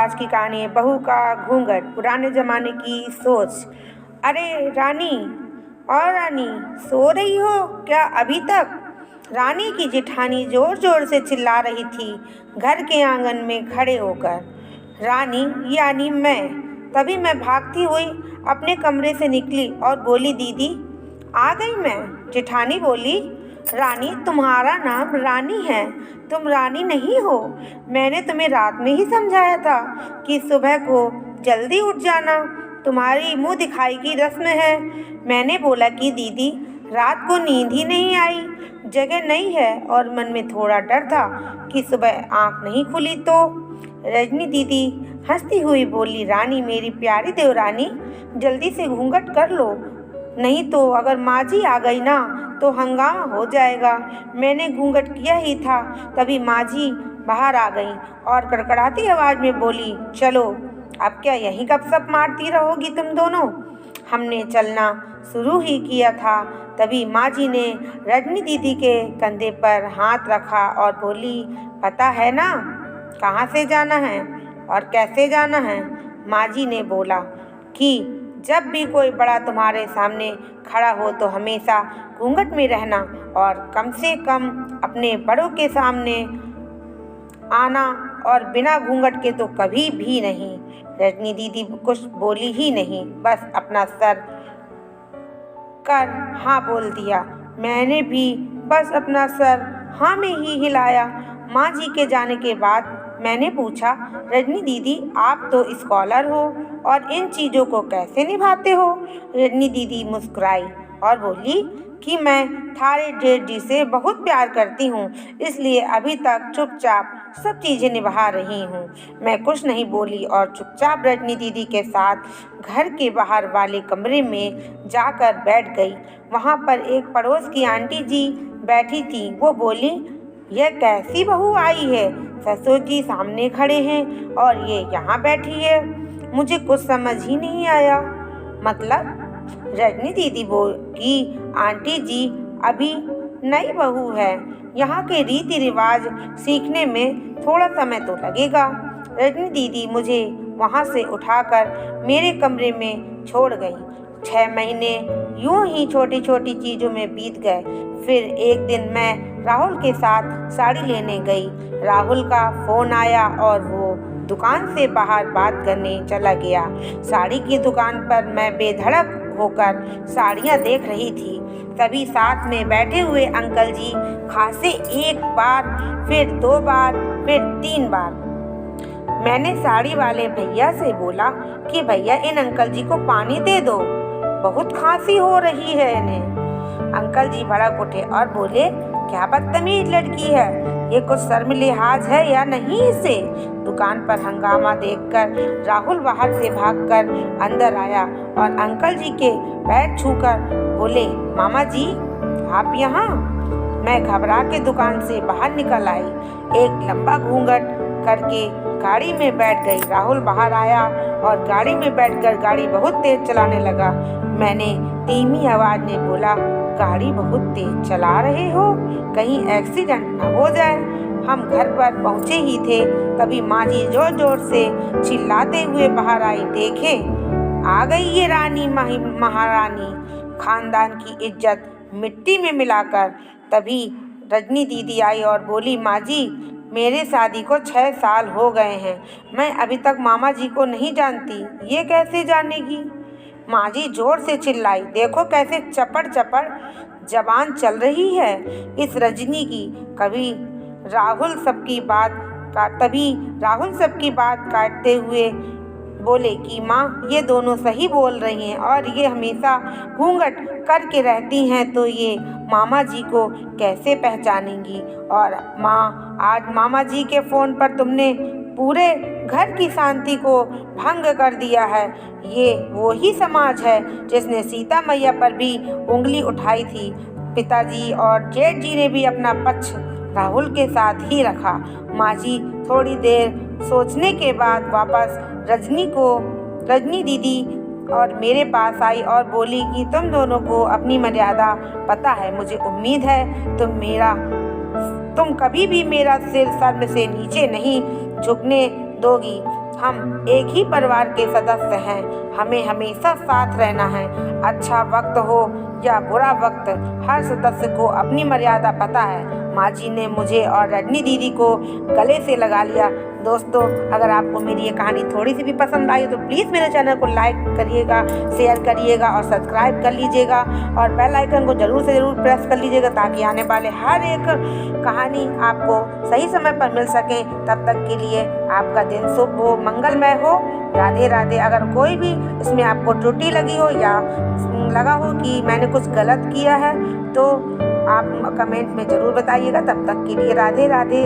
आज की कहानी है बहू का घूंघट, पुराने जमाने की सोच। अरे रानी, और रानी, सो रही हो क्या अभी तक? रानी की जेठानी जोर जोर से चिल्ला रही थी घर के आंगन में खड़े होकर। रानी यानी तभी मैं भागती हुई अपने कमरे से निकली और बोली, दीदी आ गई मैं। जेठानी बोली, रानी तुम्हारा नाम रानी है, तुम रानी नहीं हो। मैंने तुम्हें रात में ही समझाया था कि सुबह को जल्दी उठ जाना, तुम्हारी मुंह दिखाई की रस्म है। मैंने बोला कि दीदी रात को नींद ही नहीं आई, जगह नहीं है और मन में थोड़ा डर था कि सुबह आँख नहीं खुली तो। रजनी दीदी हंसती हुई बोली, रानी मेरी प्यारी देवरानी, जल्दी से घूंघट कर लो, नहीं तो अगर माँ जी आ गई ना तो हंगामा हो जाएगा। मैंने घूंघट किया ही था तभी माँ जी बाहर आ गई और कड़कड़ाती आवाज़ में बोली, चलो अब क्या यहीं गपशप मारती रहोगी तुम दोनों? हमने चलना शुरू ही किया था तभी माँ जी ने रजनी दीदी के कंधे पर हाथ रखा और बोली, पता है ना कहाँ से जाना है और कैसे जाना है? माँ जी ने बोला कि जब भी कोई बड़ा तुम्हारे सामने खड़ा हो तो हमेशा घूंघट में रहना और कम से कम अपने बड़ों के सामने आना, और बिना घूंघट के तो कभी भी नहीं। रजनी दीदी कुछ बोली ही नहीं, बस अपना सर कर हाँ बोल दिया। मैंने भी बस अपना सर हाँ में ही हिलाया। माँ जी के जाने के बाद मैंने पूछा, रजनी दीदी आप तो स्कॉलर हो और इन चीज़ों को कैसे निभाते हो? रजनी दीदी मुस्कुराई और बोली कि मैं थारे जेठ जी से बहुत प्यार करती हूँ, इसलिए अभी तक चुपचाप सब चीज़ें निभा रही हूँ। मैं कुछ नहीं बोली और चुपचाप रजनी दीदी के साथ घर के बाहर वाले कमरे में जाकर बैठ गई। वहाँ पर एक पड़ोस की आंटी जी बैठी थी। वो बोली, यह कैसी बहू आई है? ससुर जी सामने खड़े हैं और ये यहाँ बैठी है, मुझे कुछ समझ ही नहीं आया। मतलब? रजनी दीदी बोली, आंटी जी अभी नई बहू है, यहाँ के रीति रिवाज सीखने में थोड़ा समय तो लगेगा। रजनी दीदी मुझे वहाँ से उठाकर मेरे कमरे में छोड़ गई। 6 महीने यूं ही छोटी छोटी चीज़ों में बीत गए। फिर एक दिन मैं राहुल के साथ साड़ी लेने गई। राहुल का फ़ोन आया और वो दुकान से बाहर बात करने चला गया। साड़ी की दुकान पर मैं बेधड़क होकर साड़ियाँ देख रही थी। तभी साथ में बैठे हुए अंकल जी खासे 1 बार, फिर 2 बार, फिर 3 बार। मैंने साड़ी वाले भैया से बोला कि भैया इन अंकल जी को पानी दे दो, बहुत खांसी हो रही है इन्हें। अंकल जी भड़क उठे और बोले, क्या बदतमीज लड़की है, ये कुछ शर्म लिहाज है या नहीं इसे? दुकान पर हंगामा देखकर राहुल बाहर से भागकर अंदर आया और अंकल जी के पैर छूकर बोले, मामा जी आप यहाँ? मैं घबरा के दुकान से बाहर निकल आई, एक लंबा घूंघट करके गाड़ी में बैठ गई। राहुल बाहर आया और गाड़ी में बैठकर गाड़ी बहुत तेज चलाने लगा। मैंने धीमी आवाज़ में बोला, गाड़ी बहुत तेज चला रहे हो, कहीं एक्सीडेंट न हो जाए। हम घर पर पहुँचे ही थे तभी माँ जी जोर जोर से चिल्लाते हुए बाहर आई। देखे आ गई ये रानी महारानी, खानदान की इज्जत मिट्टी में मिलाकर। तभी रजनी दीदी आई और बोली, माँ जी मेरे शादी को 6 साल हो गए हैं, मैं अभी तक मामा जी को नहीं जानती, ये कैसे जानेगी? माँ जी जोर से चिल्लाई, देखो कैसे चपड़ चपड़ जबान चल रही है इस रजनी की। तभी राहुल सबकी बात काटते हुए बोले कि माँ ये दोनों सही बोल रही हैं और ये हमेशा घूंघट करके रहती हैं, तो ये मामा जी को कैसे पहचानेंगी? और माँ आज मामा जी के फ़ोन पर तुमने पूरे घर की शांति को भंग कर दिया है। ये वो ही समाज है जिसने सीता मैया पर भी उंगली उठाई थी। पिताजी और जेठ जी ने भी अपना पक्ष राहुल के साथ ही रखा। माँ जी थोड़ी देर सोचने के बाद वापस रजनी दीदी और मेरे पास आई और बोली कि तुम दोनों को अपनी मर्यादा पता है, मुझे उम्मीद है तुम कभी भी मेरा सिर शर्म से नीचे नहीं झुकने दोगी। हम एक ही परिवार के सदस्य हैं, हमें हमेशा साथ रहना है। अच्छा वक्त हो या बुरा वक्त, हर सदस्य को अपनी मर्यादा पता है। माँ जी ने मुझे और रजनी दीदी को गले से लगा लिया। दोस्तों, अगर आपको मेरी ये कहानी थोड़ी सी भी पसंद आई तो प्लीज़ मेरे चैनल को लाइक करिएगा, शेयर करिएगा और सब्सक्राइब कर लीजिएगा और बेल आइकन को ज़रूर से ज़रूर प्रेस कर लीजिएगा ताकि आने वाले हर एक कहानी आपको सही समय पर मिल सके। तब तक के लिए आपका दिन शुभ हो, मंगलमय हो। राधे राधे। अगर कोई भी इसमें आपको त्रुटि लगी हो या लगा हो कि मैंने कुछ गलत किया है तो आप कमेंट में ज़रूर बताइएगा। तब तक के लिए राधे राधे।